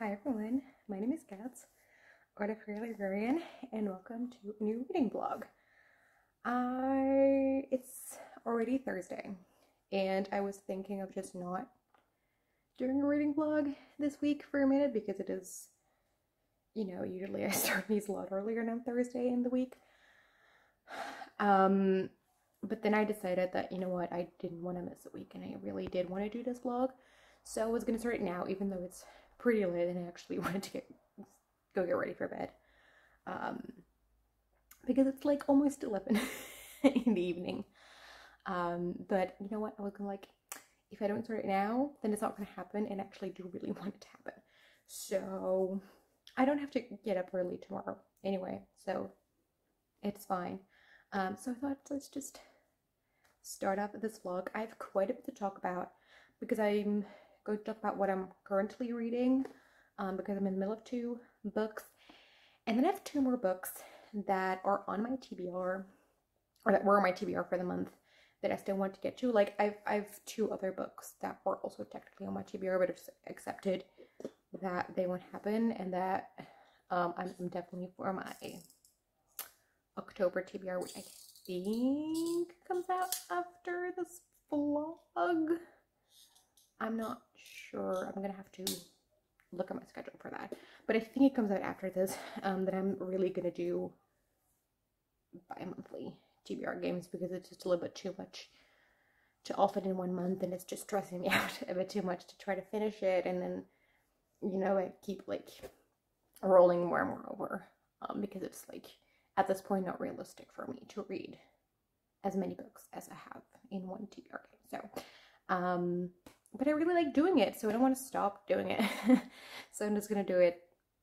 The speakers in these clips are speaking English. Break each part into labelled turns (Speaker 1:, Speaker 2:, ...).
Speaker 1: Hi everyone, my name is Kat, Artificial Librarian, and welcome to a new reading vlog. It's already Thursday, and I was thinking of just not doing a reading vlog this week for a minute because it is, usually I start these a lot earlier on Thursday in the week. But then I decided that, you know what, I didn't want to miss a week, and I really did want to do this vlog, so I was going to start it now, even though it's pretty late and I actually wanted to go get ready for bed, because it's like almost 11 in the evening. But you know what, I was gonna if I don't start it now, then it's not gonna happen, and I actually do really want it to happen, so I don't have to get up early tomorrow anyway, so it's fine. So I thought, let's just start off this vlog. I have quite a bit to talk about because I'm going to talk about what I'm currently reading, because I'm in the middle of 2 books, and then I have 2 more books that are on my TBR, or that were on my TBR for the month, that I still want to get to. Like, I've 2 other books that were also technically on my TBR, but I've accepted that they won't happen, and that I'm definitely for my October TBR, which I think comes out after this vlog. I'm not sure. I'm gonna have to look at my schedule for that, but I think it comes out after this. That I'm really gonna do bi-monthly TBR games because it's just a little bit too much to all fit in one month, and it's just stressing me out a bit too much to try to finish it, and then I keep rolling more and more over, because it's at this point not realistic for me to read as many books as I have in one TBR game. So but I really like doing it, so I don't want to stop doing it. So I'm just gonna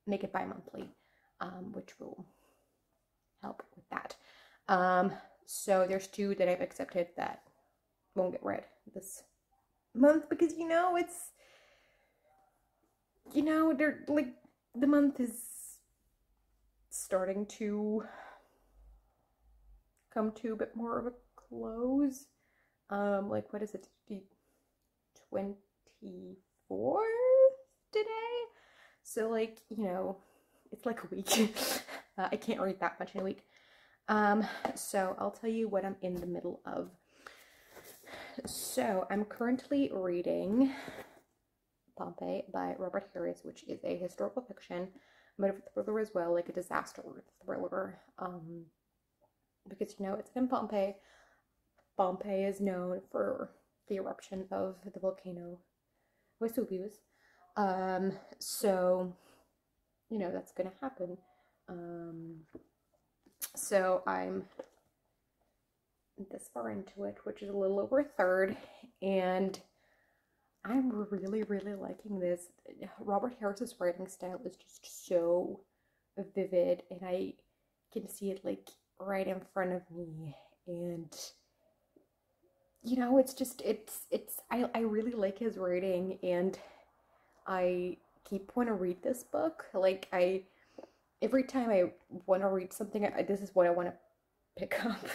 Speaker 1: make it bi-monthly, which will help with that. So there's 2 that I've accepted that won't get read this month because it's they're the month is starting to come to a bit more of a close. What is it? 24th today, so it's like a week. I can't read that much in a week. So I'll tell you what I'm in the middle of. So I'm currently reading Pompeii by Robert Harris, which is a historical fiction, but a thriller as well, like a disaster thriller. Because it's in Pompeii. Pompeii is known for the eruption of the volcano Vesuvius. So that's gonna happen. So I'm this far into it, which is a little over a third, and I'm really, really liking this. Robert Harris's writing style is just so vivid, and I can see it right in front of me, and I really like his writing, and I keep want to read this book. Every time I want to read something, this is what I want to pick up.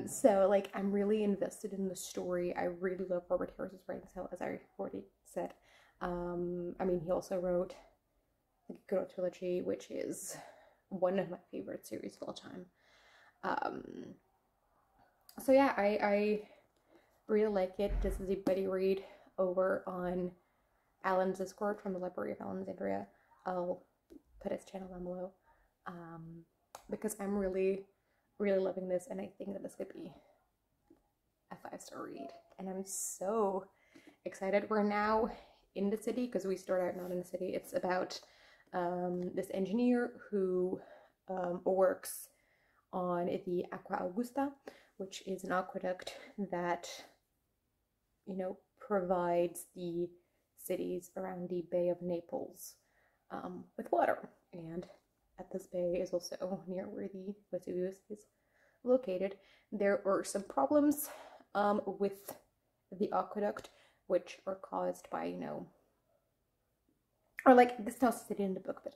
Speaker 1: So I'm really invested in the story. I really love Robert Harris's writing style, as I already said. He also wrote the Good Old Trilogy, which is one of my favorite series of all time. So yeah, I really like it. This is a buddy read over on Alan's Discord from the Library of Alexandria. I'll put his channel down below, because I'm really, really loving this, and I think that this could be a 5-star read, and I'm so excited. We're now in the city because we start out not in the city. It's about this engineer who works on the Aqua Augusta, which is an aqueduct that provides the cities around the Bay of Naples with water. And at this bay is also near where the Vesuvius is located. There are some problems with the aqueduct, which are caused by, or this is not stated in the book, but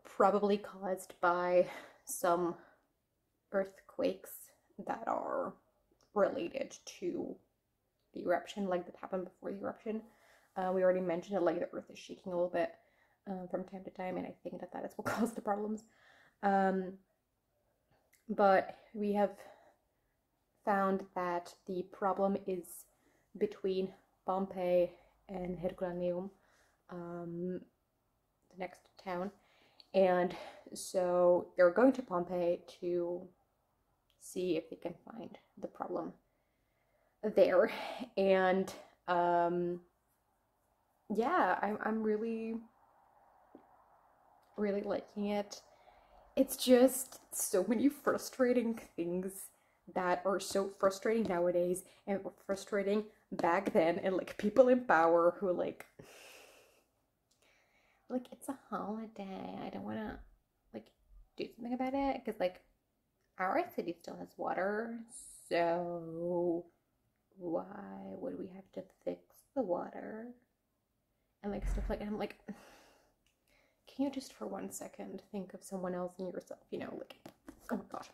Speaker 1: probably caused by some earthquakes that are related to the eruption, that happened before the eruption. We already mentioned that like the earth is shaking a little bit from time to time, and I think that that is what caused the problems. But we have found that the problem is between Pompeii and Herculaneum, the next town. And so they're going to Pompeii to see if they can find the problem there. And yeah, I'm really liking it. It's just so many frustrating things that are so frustrating nowadays and were frustrating back then, and like people in power who like it's a holiday, I don't want to like do something about it because like our city still has water, so why would we have to fix the water and like stuff like, and I'm like, can you just for 1 second think of someone else and yourself, you know, like, oh my gosh.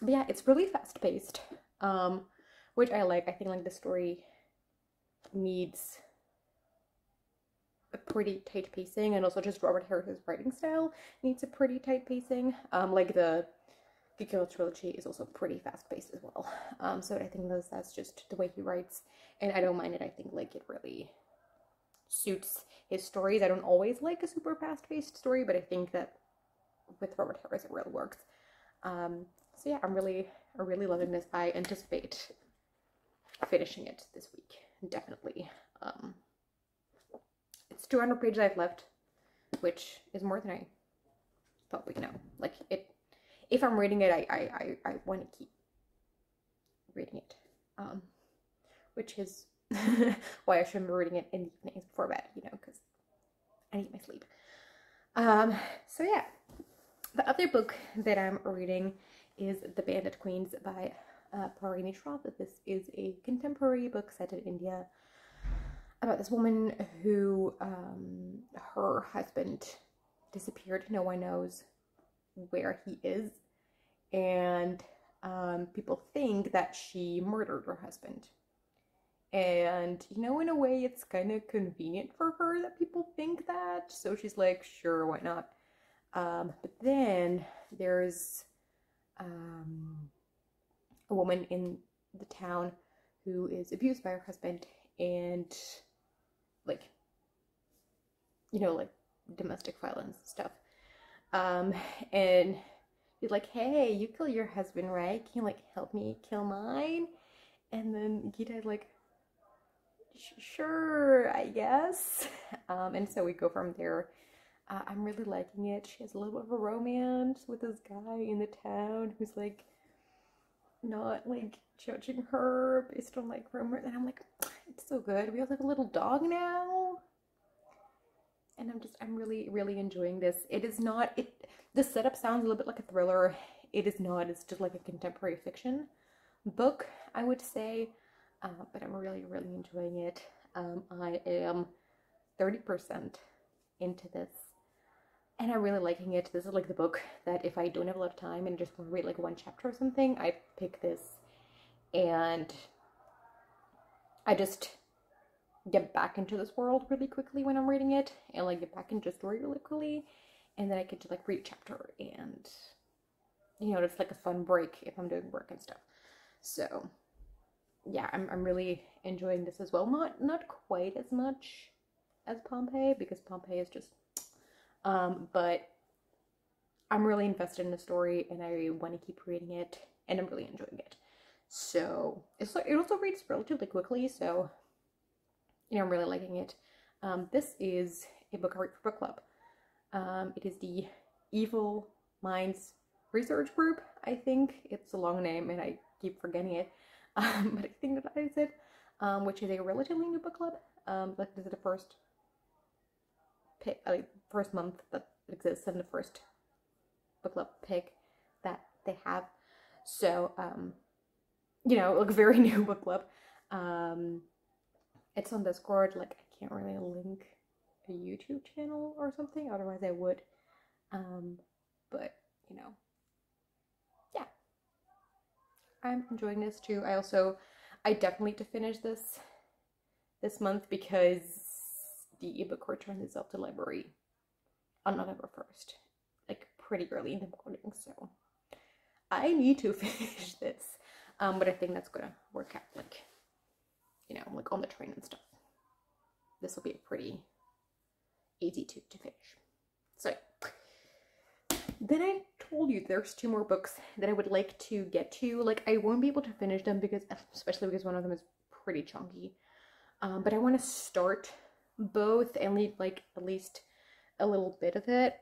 Speaker 1: But yeah, it's really fast-paced, which I like. I think like the story needs a pretty tight pacing, and also just Robert Harris's writing style needs a pretty tight pacing. Like the Kikyo trilogy is also pretty fast-paced as well. So I think that's just the way he writes, and I don't mind it. I think like it really suits his stories. I don't always like a super fast-paced story, but I think that with Robert Harris it really works. So yeah, I'm really loving this. I anticipate finishing it this week, definitely. It's 200 pages I've left, which is more than I thought, but you know, like it. If I'm reading it, I want to keep reading it, which is why I shouldn't be reading it in the evenings before bed, you know, because I need my sleep. So yeah, the other book that I'm reading is The Bandit Queens by Parini Shroff. This is a contemporary book set in India about this woman who, her husband disappeared. No one knows where he is, and people think that she murdered her husband. And, you know, in a way, it's kind of convenient for her that people think that, so she's like, sure, why not? But then there's a woman in the town who is abused by her husband, and like, you know, like domestic violence stuff. And he's like, hey, you kill your husband, right? Can you like help me kill mine? And then Gita's like, sure, I guess. And so we go from there. I'm really liking it. She has a little bit of a romance with this guy in the town who's like not like judging her based on like rumors, and I'm like, it's so good. We also have a little dog now, and I'm really enjoying this. It is not, the setup sounds a little bit like a thriller. It is not. It's just like a contemporary fiction book, I would say. But I'm really enjoying it. I am 30% into this, and I'm really liking it. This is like the book that if I don't have a lot of time and just want to read like one chapter or something, I pick this and I just get back into this world really quickly when I'm reading it, and like get back into the story really quickly, and then I get to like read a chapter, and you know, it's like a fun break if I'm doing work and stuff. So yeah, I'm really enjoying this as well. Not quite as much as Pompeii, because Pompeii is just but I'm really invested in the story, and I want to keep reading it, and I'm really enjoying it. So it also reads relatively quickly, so you know, I'm really liking it. This is a book I read for book club. It is the Evil Minds Research Group. I think it's a long name, and I keep forgetting it. But I think that is it. Which is a relatively new book club. Like this is the first first month that it exists, and the first book club pick that they have. So you know, like very new book club. It's on Discord. Like I can't really link a YouTube channel or something, otherwise I would. But you know, yeah, I'm enjoying this too. I definitely need to finish this this month because the ebook returns itself to library on November 1st, like pretty early in the morning, so I need to finish this. But I think that's gonna work out, like, you know, like on the train and stuff. This will be pretty easy to finish. So then I told you there's 2 more books that I would like to get to. Like, I won't be able to finish them because, especially because one of them is pretty chunky. But I want to start both and leave like at least a little bit of it.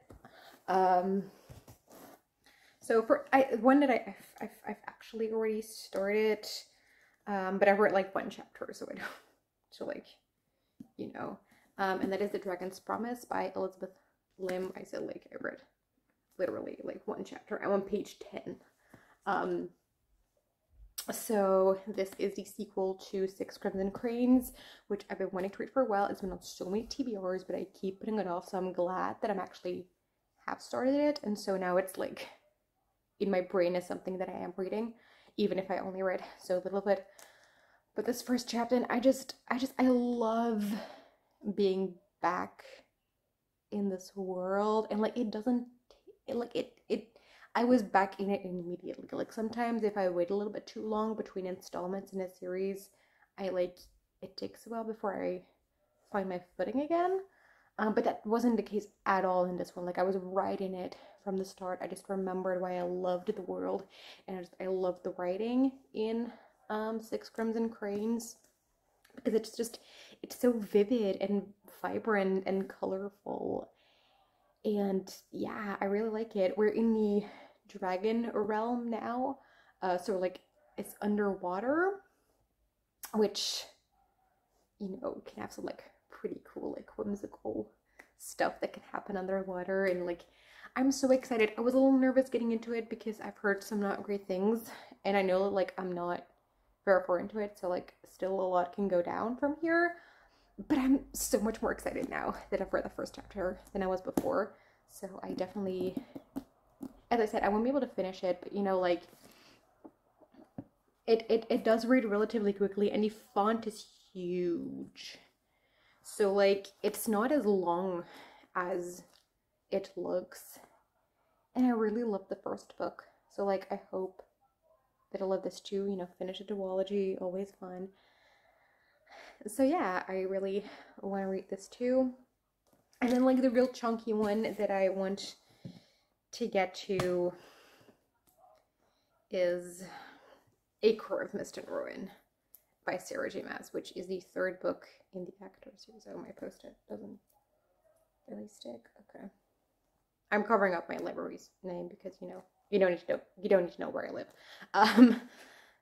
Speaker 1: So for one that I've actually already started, but I've read like 1 chapter, so I don't, so like, you know, and that is The Dragon's Promise by Elizabeth Lim. I said like I read literally like 1 chapter. I'm on page 10. So this is the sequel to Six Crimson Cranes, which I've been wanting to read for a while. It's been on so many TBRs, but I keep putting it off, so I'm glad that I'm actually have started it, and so now it's like in my brain as something that I am reading, even if I only read so little bit. But this first chapter, and I love being back in this world, and like it doesn't, I was back in it immediately. Like sometimes if I wait a little bit too long between installments in a series, it takes a while before I find my footing again. But that wasn't the case at all in this one. Like I was right in it from the start. I just remembered why I loved the world, and I loved the writing in Six Crimson Cranes, because it's so vivid and vibrant and colorful. And yeah, I really like it. We're in the dragon realm now, so like it's underwater, which, you know, can have some like pretty cool, like whimsical stuff that can happen underwater. And like I'm so excited. I was a little nervous getting into it because I've heard some not great things, and I know like I'm not very far into it, so like still a lot can go down from here. But I'm so much more excited now that I've read the first chapter than I was before. So I definitely, as I said, I won't be able to finish it, but you know, like it does read relatively quickly, and the font is huge. So like it's not as long as it looks. And I really love the first book. So like I hope that I love this too, you know, finish a duology, always fun. So yeah, I really want to read this too. And then like the real chunky one that I want to get to is A Court of Mist and Ruin by Sarah J. Maas, which is the 3rd book in the Actor series. Oh, my post-it doesn't really stick. Okay. I'm covering up my library's name because, you know, you don't need to know where I live.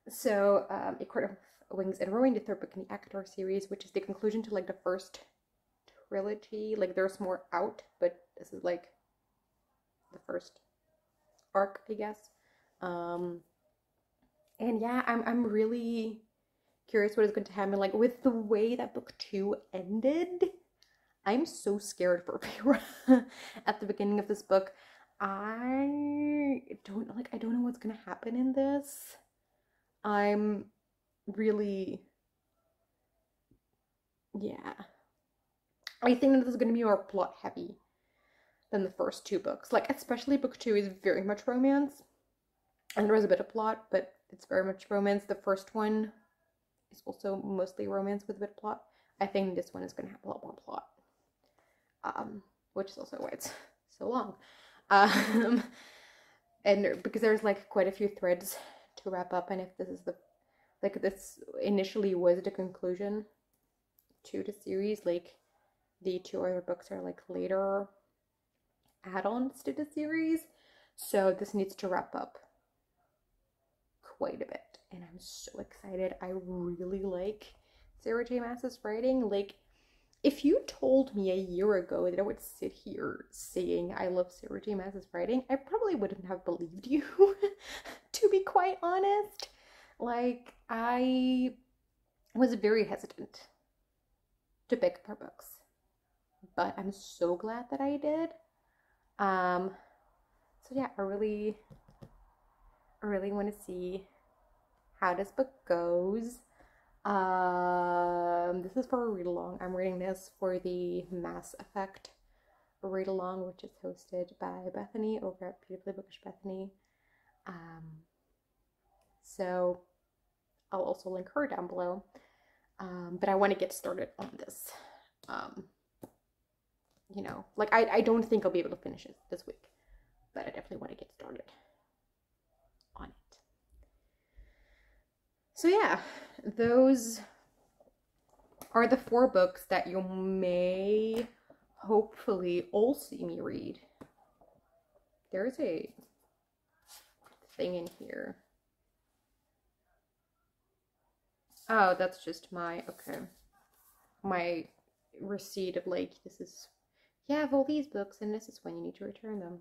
Speaker 1: So A Court of Wings and Ruin, the 3rd book in the Actor series, which is the conclusion to like the first trilogy. Like there's more out, but this is like the first arc, I guess. And yeah, I'm really curious what is going to happen. Like with the way that book 2 ended, I'm so scared for Vera at the beginning of this book. I don't know what's gonna happen in this. I'm really, yeah. I think that this is gonna be more plot heavy than the first 2 books. Like especially book 2 is very much romance, and there is a bit of plot, but it's very much romance. The first one is also mostly romance with a bit of plot. I think this one is gonna have a lot more plot. Which is also why it's so long. And because there's like quite a few threads to wrap up, and if this is this initially was the conclusion to the series, like the 2 other books are like later add-ons to the series, so this needs to wrap up quite a bit, and I'm so excited. I really like Sarah J. Maas's writing. Like, if you told me a year ago that I would sit here saying I love Sarah J. Maas's writing, I probably wouldn't have believed you, to be quite honest. Like, I was very hesitant to pick up her books, but I'm so glad that I did. So yeah, I really want to see how this book goes. This is for a read along. I'm reading this for the Maas Effect read along, which is hosted by Bethany over at Beautifully Bookish Bethany. So I'll also link her down below. But I want to get started on this. You know, like I don't think I'll be able to finish it this week, but I definitely want to get started on it. So yeah, those are the 4 books that you may hopefully all see me read. There's a thing in here. Oh, that's just my, okay, my receipt of like, this is, you have all these books and this is when you need to return them.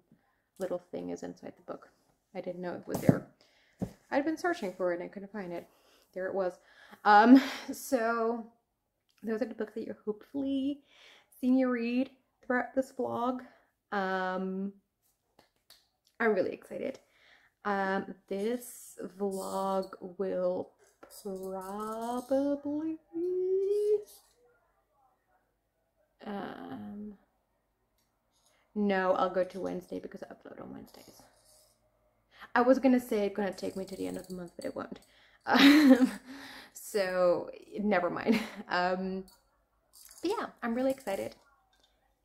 Speaker 1: Little thing is inside the book. I didn't know it was there. I'd been searching for it and I couldn't find it. There it was. So those are the books that you're hopefully seeing me read throughout this vlog. I'm really excited. This vlog will probably no, I'll go to Wednesday because I upload on Wednesdays. I was gonna say it's gonna take me to the end of the month, but it won't. So never mind. But yeah, I'm really excited,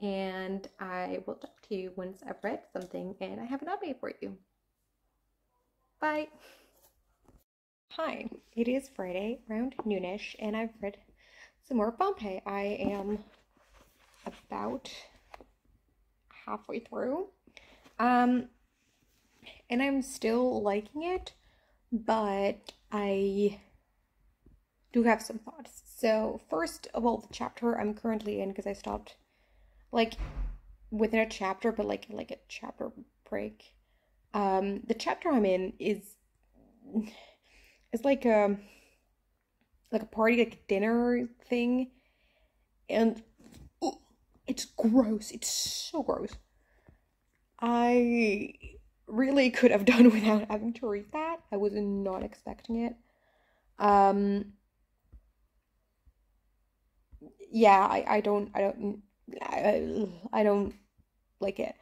Speaker 1: and I will talk to you once I've read something and I have an update for you. Bye. Hi, it is Friday around noonish, and I've read some more Pompeii. I am about halfway through, and I'm still liking it, but I do have some thoughts. So first of all, the chapter I'm currently in, because I stopped like within a chapter, but like a chapter break. The chapter I'm in is like a party, like a dinner thing, and it's gross. It's so gross. I really could have done without having to read that. I was not expecting it. Yeah, I don't like it.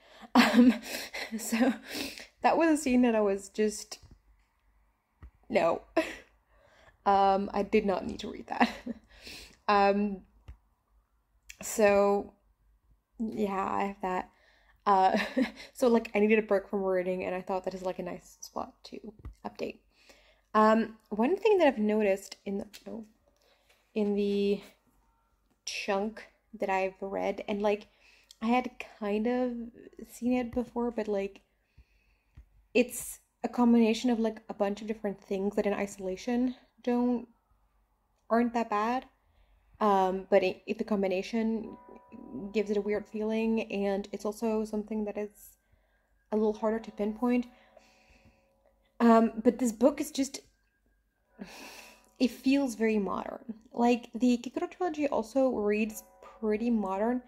Speaker 1: So that was a scene that I was just, no. I did not need to read that. So yeah, I have that. So like I needed a break from reading, and I thought that is like a nice spot to update. One thing that I've noticed in the chunk that I've read, and like I had kind of seen it before, but like it's a combination of like a bunch of different things that in isolation aren't that bad. But the combination gives it a weird feeling, and it's also something that is a little harder to pinpoint. But this book is just, it feels very modern. Like the Kikoro trilogy also reads pretty modern,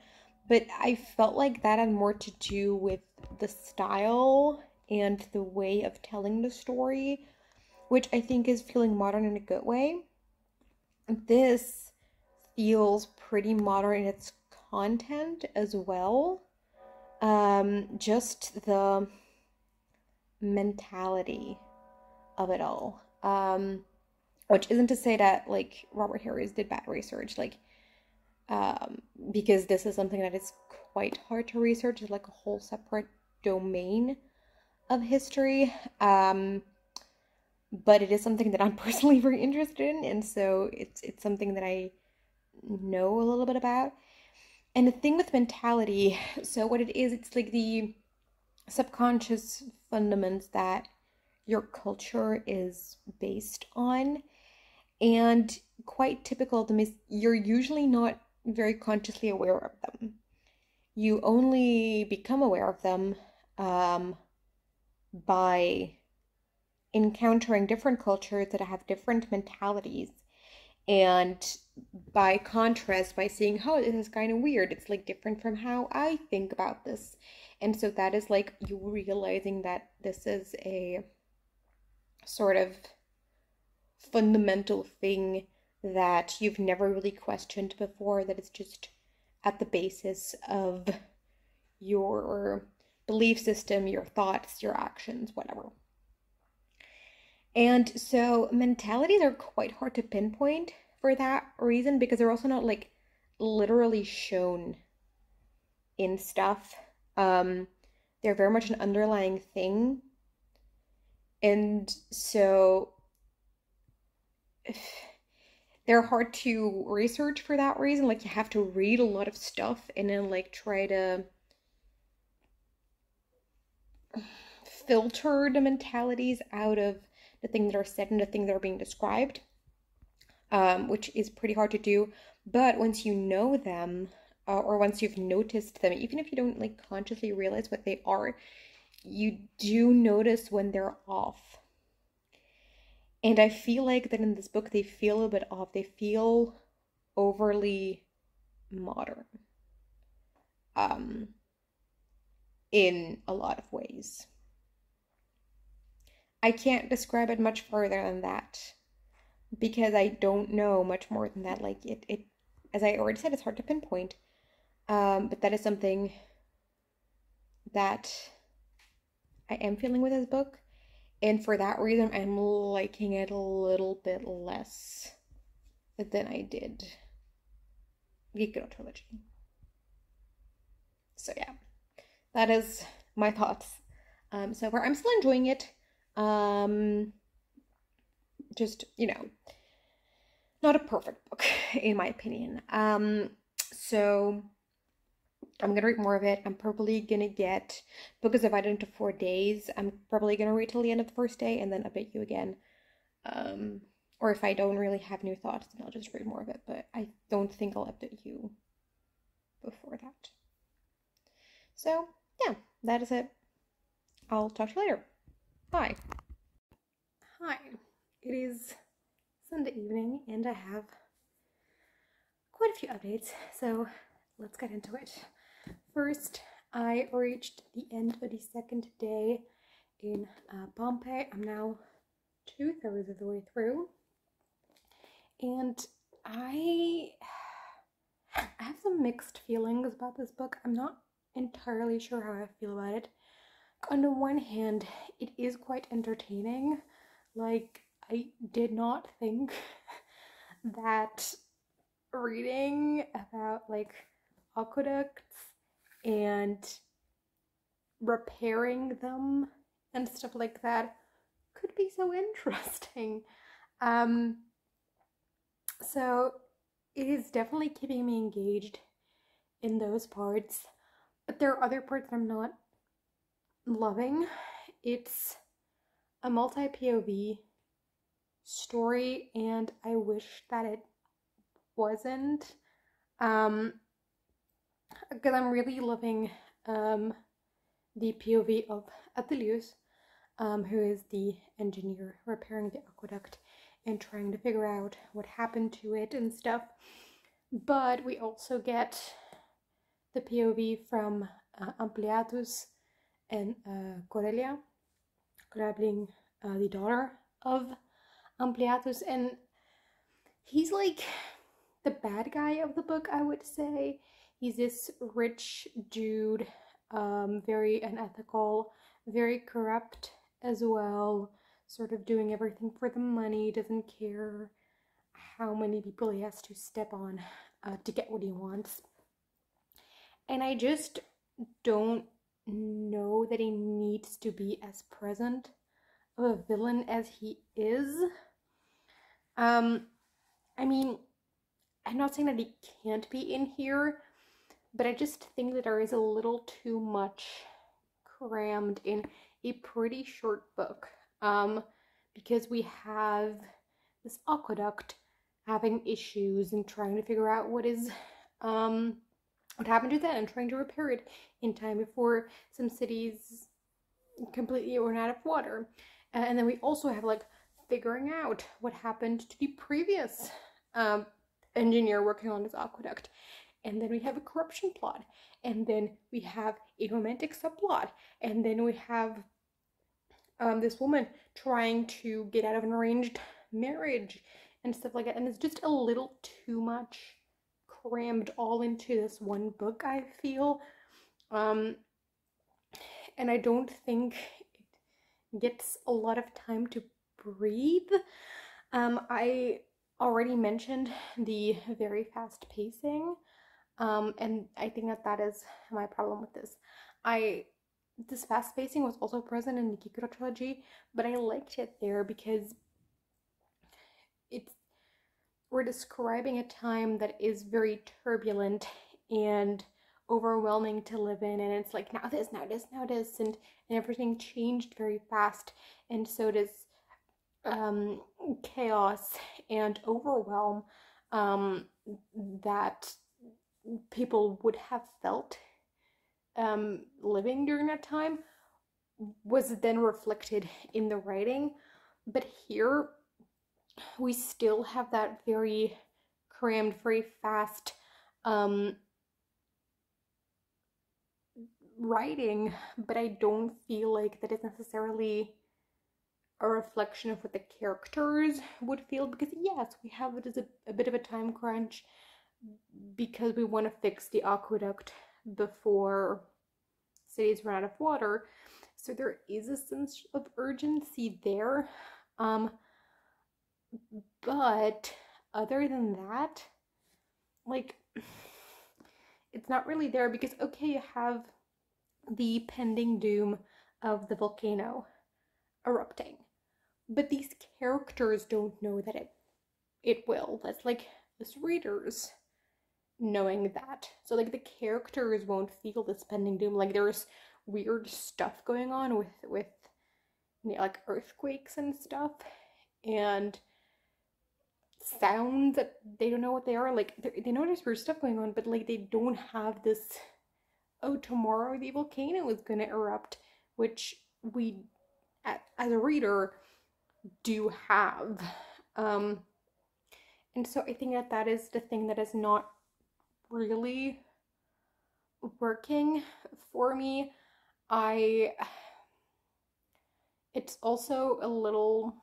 Speaker 1: but I felt like that had more to do with the style and the way of telling the story, which I think is feeling modern in a good way. This feels pretty modern in its content as well. Just the mentality of it all. Which isn't to say that like Robert Harris did bad research, like because this is something that is quite hard to research. It's like a whole separate domain of history. But it is something that I'm personally very interested in, and so it's something that I know a little bit about. And the thing with mentality, so what it is, it's like the subconscious fundaments that your culture is based on, and quite typical of them is you're usually not very consciously aware of them. You only become aware of them by encountering different cultures that have different mentalities, and by contrast, by seeing, oh, this is kind of weird, it's like different from how I think about this. And so that is like you realizing that this is a sort of fundamental thing that you've never really questioned before, that it's just at the basis of your belief system, your thoughts, your actions, whatever. And so mentalities are quite hard to pinpoint for that reason, because they're also not like literally shown in stuff. They're very much an underlying thing. And so they're hard to research for that reason. Like, you have to read a lot of stuff and then like try to filter the mentalities out of the things that are said and the things that are being described, which is pretty hard to do. But once you know them, or once you've noticed them, even if you don't like consciously realize what they are, you do notice when they're off. And I feel like that in this book they feel a bit off. They feel overly modern, in a lot of ways. I can't describe it much further than that, because I don't know much more than that. Like, it as I already said, it's hard to pinpoint. But that is something that I am feeling with this book. And for that reason, I'm liking it a little bit less than I did the Geek trilogy. So yeah, that is my thoughts so far. I'm still enjoying it. Just, you know, not a perfect book in my opinion. So I'm gonna read more of it. I'm probably gonna get, because divided into 4 days, I'm probably gonna read till the end of the first day and then update you again. Or if I don't really have new thoughts, then I'll just read more of it, but I don't think I'll update you before that. So yeah, that is it. I'll talk to you later. Bye. Hi, it is Sunday evening and I have quite a few updates, so let's get into it. First, I reached the end of the second day in Pompeii. I'm now 2/3 of the way through, and I have some mixed feelings about this book. I'm not entirely sure how I feel about it. On the one hand, it is quite entertaining. Like, I did not think that reading about like aqueducts and repairing them and stuff like that could be so interesting. So it is definitely keeping me engaged in those parts, but there are other parts that I'm not loving. It's a multi-POV story and I wish that it wasn't, because I'm really loving the POV of Athelius, who is the engineer repairing the aqueduct and trying to figure out what happened to it and stuff. But we also get the POV from Ampliatus and Corellia being the daughter of Ampliatus, and he's like the bad guy of the book, I would say. He's this rich dude, very unethical, very corrupt as well, sort of doing everything for the money, doesn't care how many people he has to step on to get what he wants. And I just don't know that he needs to be as present of a villain as he is. I mean, I'm not saying that he can't be in here, but I just think that there is a little too much crammed in a pretty short book. Because we have this aqueduct having issues and trying to figure out what happened to that and trying to repair it in time before some cities completely run out of water. And then we also have like figuring out what happened to the previous engineer working on this aqueduct. And then we have a corruption plot. And then we have a romantic subplot. And then we have this woman trying to get out of an arranged marriage. and stuff like that. And it's just a little too much crammed all into this one book, I feel. And I don't think it gets a lot of time to breathe. I already mentioned the very fast pacing. And I think that is my problem with this. This fast pacing was also present in the Kikuro trilogy, but I liked it there because we're describing a time that is very turbulent and overwhelming to live in, and it's like now this, and everything changed very fast, and so does chaos and overwhelm that people would have felt living during that time was then reflected in the writing. But here we still have that very crammed, very fast writing, but I don't feel like that is necessarily a reflection of what the characters would feel, because yes, we have it as a bit of a time crunch because we want to fix the aqueduct before cities run out of water, so there is a sense of urgency there, but other than that, like, it's not really there, because okay, you have the pending doom of the volcano erupting, but these characters don't know that it will. That's like us readers knowing that. So like the characters won't feel this pending doom. Like there's weird stuff going on with you know, like earthquakes and stuff, and sounds that they don't know what they are. Like they know there's weird stuff going on, but like they don't have this, oh, tomorrow the volcano is gonna erupt, which we as a reader do have. And so I think that is the thing that is not really working for me. It's also a little,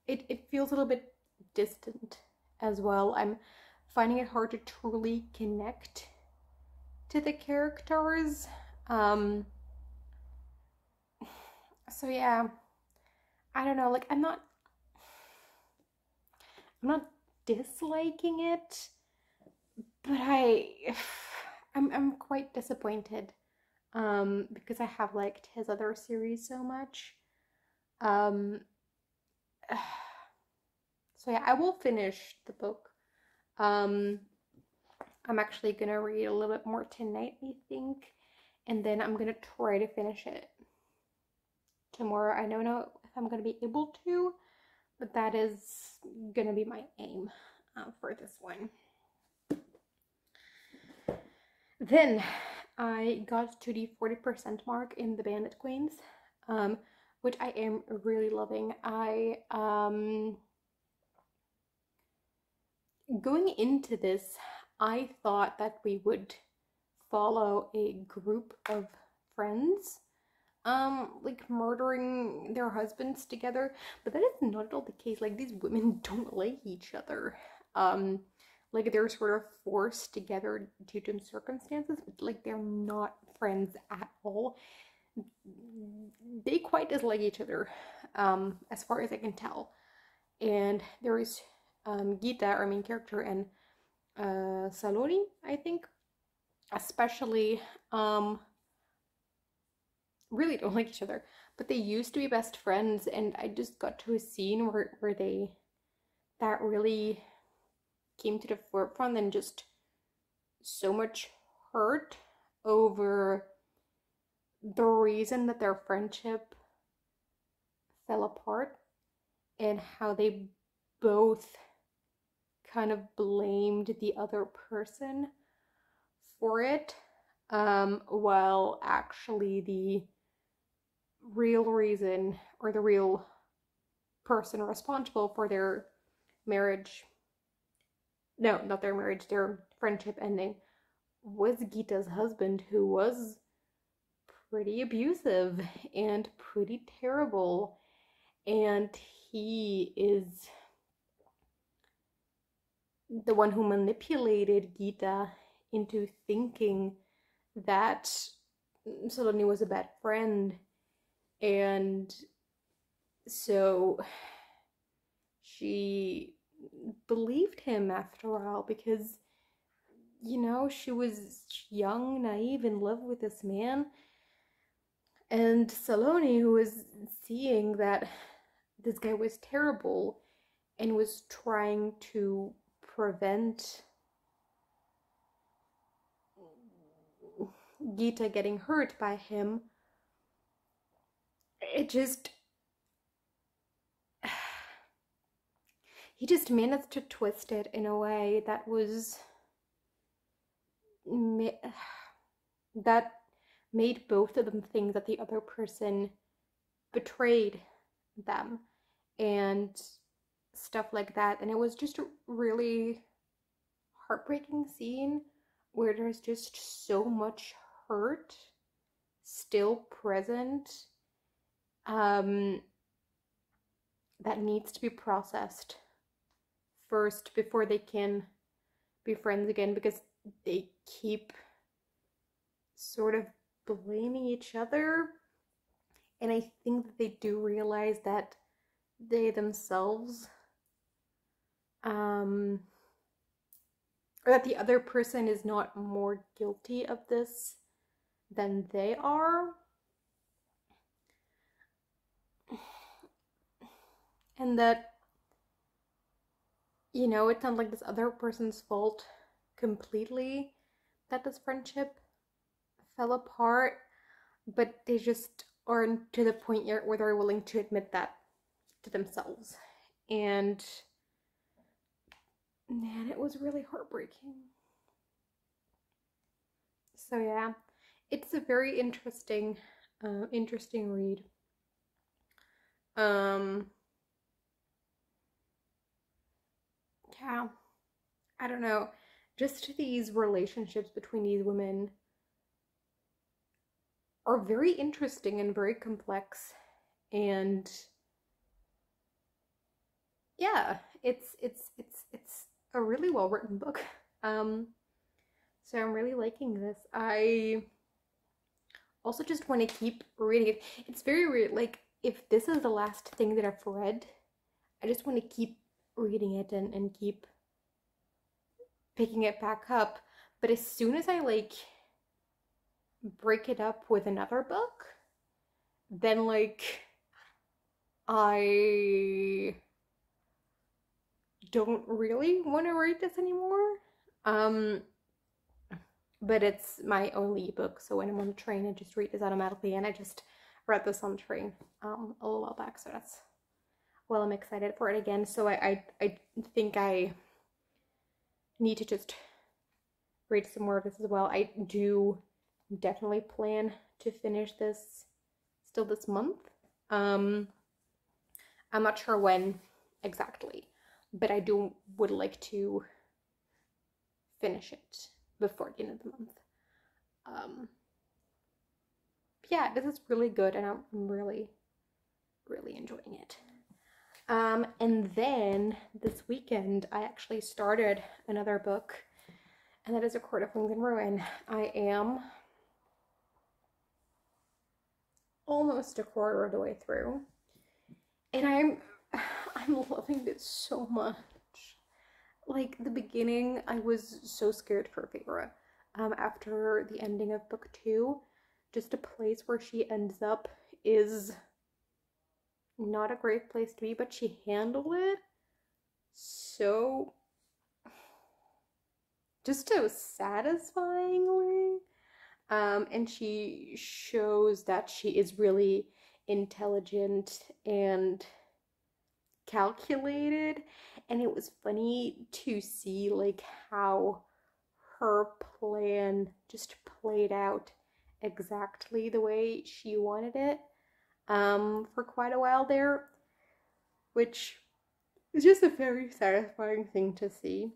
Speaker 1: it feels a little bit distant as well. I'm finding it hard to truly connect to the characters. So yeah, I don't know, like I'm not disliking it, but I'm quite disappointed because I have liked his other series so much. So yeah, I will finish the book. I'm actually gonna read a little bit more tonight, I think, and then I'm gonna try to finish it tomorrow. I don't know if I'm gonna be able to, but that is gonna be my aim for this one. Then I got to the 40% mark in the Bandit Queens, which I am really loving. Going into this, I thought that we would follow a group of friends, like murdering their husbands together, but that is not at all the case. Like, these women don't like each other. Like, they're sort of forced together due to circumstances, but like they're not friends at all. They quite dislike each other, as far as I can tell. And there is Gita, our main character, and Salori, I think, especially, really don't like each other, but they used to be best friends, and I just got to a scene where that really came to the forefront, and just so much hurt over the reason that their friendship fell apart, and how they both kind of blamed the other person for it, while actually the real reason, or the real person responsible for their marriage, no, not their marriage, their friendship ending, was Gita's husband, who was pretty abusive and pretty terrible. and he is the one who manipulated Gita into thinking that Saloni was a bad friend, and so she believed him after all because, you know, she was young, naive, in love with this man. And Saloni, who was seeing that this guy was terrible and was trying to prevent Gita getting hurt by him, he just managed to twist it in a way that was that made both of them think that the other person betrayed them and stuff like that. And it was just a really heartbreaking scene where there's just so much hurt still present that needs to be processed first before they can be friends again, because they keep sort of blaming each other. And I think that they do realize that they themselves, or that the other person is not more guilty of this than they are. And that, you know, it's not like this other person's fault completely that this friendship fell apart, but they just aren't to the point yet where they're willing to admit that to themselves. And man, it was really heartbreaking. So yeah, it's a very interesting read. Yeah, I don't know, just these relationships between these women are very interesting and very complex, and yeah, it's a really well written book. So I'm really liking this. I also just want to keep reading it. It's very weird, like if this is the last thing that I've read, I just want to keep reading it and keep picking it back up. But as soon as I like break it up with another book, then like I don't really want to read this anymore. But it's my only book, so when I'm on the train I just read this automatically, and I just read this on the train a little while back, so that's, well, I'm excited for it again. So I think I need to just read some more of this as well. I do definitely plan to finish this still this month. I'm not sure when exactly, but I would like to finish it before the end of the month. Yeah, this is really good, and I'm really, really enjoying it. And then this weekend, I actually started another book, and that is A Court of Wings and Ruin. I am almost a quarter of the way through, and I'm loving this so much. Like, the beginning, I was so scared for Feyre. After the ending of book 2, just a place where she ends up is not a great place to be, but she handled it so satisfyingly. And she shows that she is really intelligent and calculated, and it was funny to see like how her plan just played out exactly the way she wanted it for quite a while there, which is just a very satisfying thing to see.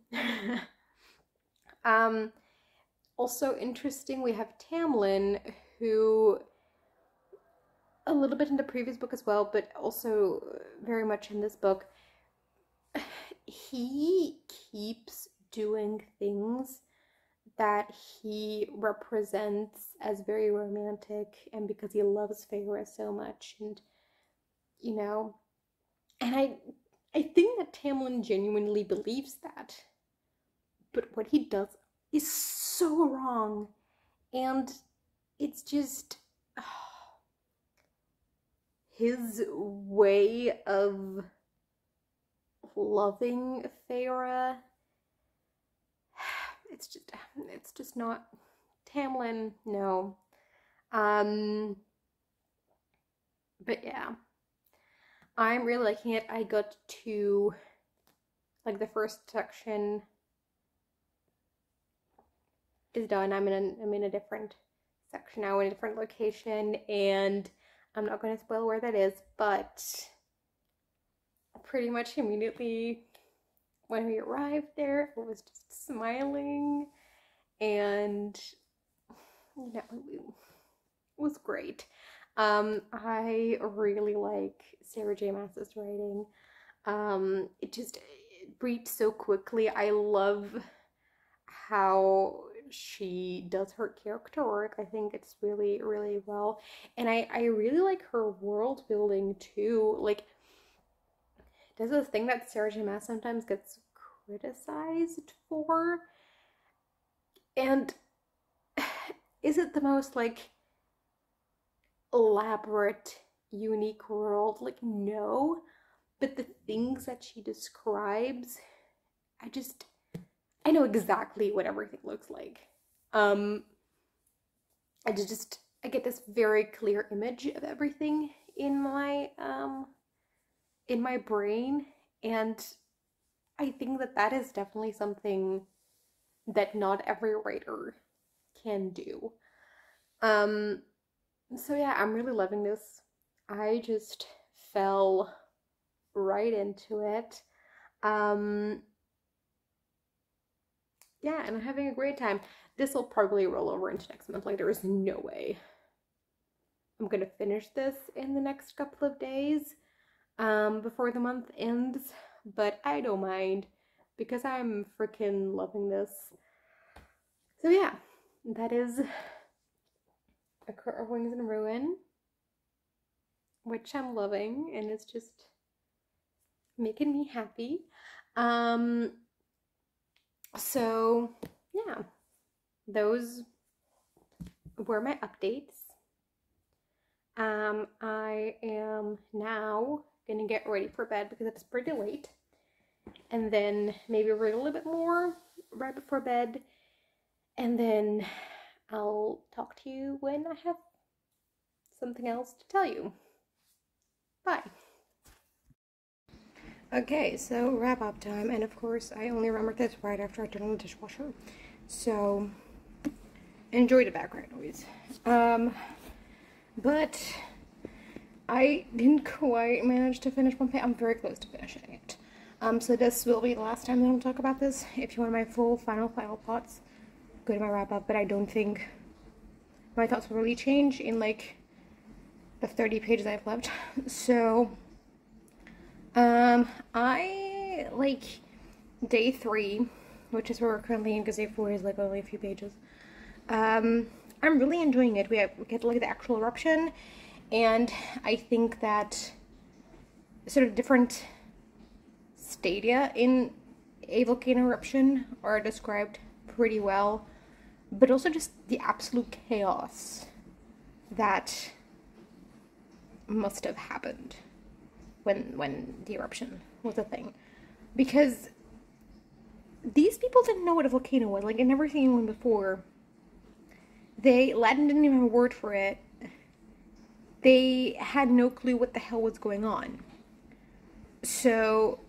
Speaker 1: Also interesting, we have Tamlin, who a little bit in the previous book as well, but also very much in this book, he keeps doing things that he represents as very romantic, and because he loves Feyre so much, and you know, and I think that Tamlin genuinely believes that, but what he does is so wrong, and it's just his way of loving Feyre. It's just not Tamlin, no. But yeah, I'm really liking it. I got to, like, the first section is done. I'm in a different section now, in a different location, and I'm not going to spoil where that is, but pretty much immediately when we arrived there, I was just smiling, and you know, it was great. I really like Sarah J. Maas's writing. It reads so quickly. I love how she does her character work. I think it's really, really well. And I really like her world building too. Like, there's this thing that Sarah J. Maas sometimes gets criticized for. And is it the most, like, elaborate, unique world? Like, no. But the things that she describes, I know exactly what everything looks like. I get this very clear image of everything in my brain, and I think that is definitely something that not every writer can do. So yeah, I'm really loving this. I just fell right into it. Yeah, and I'm having a great time. This will probably roll over into next month. Like, there is no way I'm gonna finish this in the next couple of days before the month ends, but I don't mind because I'm freaking loving this. So yeah, that is A Court of Wings and Ruin, which I'm loving, and it's just making me happy. So yeah, those were my updates. I am now gonna get ready for bed because it's pretty late, and then maybe read a little bit more right before bed, and then I'll talk to you when I have something else to tell you. Bye. Okay, so wrap up time, and of course I only remembered this right after I turned on the dishwasher, so enjoy the background noise. But I didn't quite manage to finish Pompeii. I'm very close to finishing it. So this will be the last time that I'll talk about this. If you want my full final thoughts, go to my wrap up, but I don't think my thoughts will really change in like the 30 pages I have left. So I like day 3, which is where we're currently in, because day 4 is like only a few pages. I'm really enjoying it. We get to look at the actual eruption, and I think that sort of different stadia in a volcano eruption are described pretty well, but also just the absolute chaos that must have happened when the eruption was a thing, because these people didn't know what a volcano was. Like, I'd never seen one before. Latin didn't even have a word for it. They had no clue what the hell was going on. So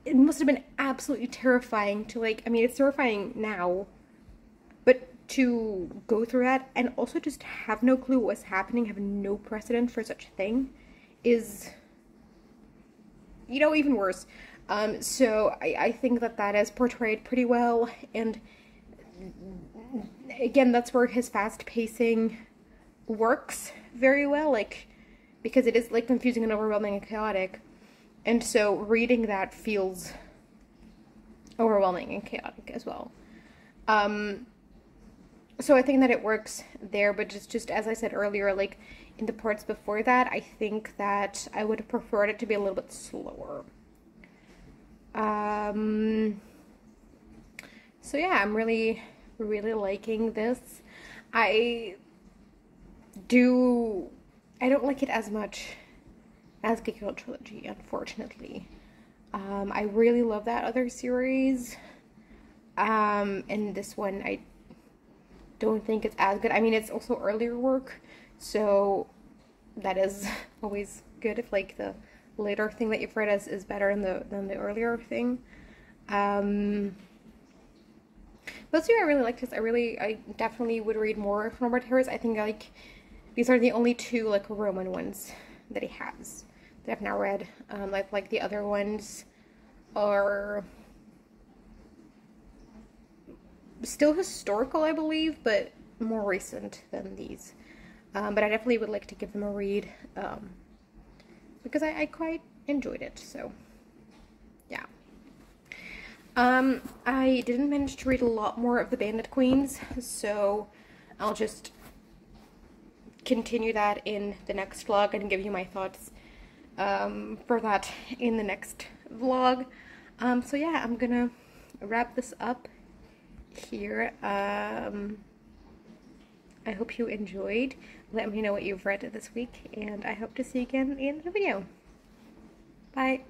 Speaker 1: it must have been absolutely terrifying to, like, I mean, it's terrifying now, but to go through that and also just have no clue what was happening, have no precedent for such a thing, is, you know, even worse. So I think that is portrayed pretty well, and again, that's where his fast pacing works very well, like, because it is, like, confusing and overwhelming and chaotic. And so reading that feels overwhelming and chaotic as well. So I think that it works there, but just as I said earlier, like, in the parts before that, I think that I would have preferred it to be a little bit slower. So yeah, I'm really, really liking this. I don't like it as much as the Girl Trilogy, unfortunately. I really love that other series. And this one, I don't think it's as good. I mean, it's also earlier work, so that is always good if, like, the later thing that you've read is better than the earlier thing. But so yeah, I really like this. I definitely would read more from Robert Harris. I think, like, these are the only two, like, Roman ones that he has that I've now read. Like the other ones are still historical, I believe, but more recent than these. But I definitely would like to give them a read, because I quite enjoyed it, so yeah. I didn't manage to read a lot more of the Bandit Queens, so I'll just continue that in the next vlog and give you my thoughts for that in the next vlog. So yeah, I'm gonna wrap this up here. I hope you enjoyed. Let me know what you've read this week, and I hope to see you again in the video. Bye.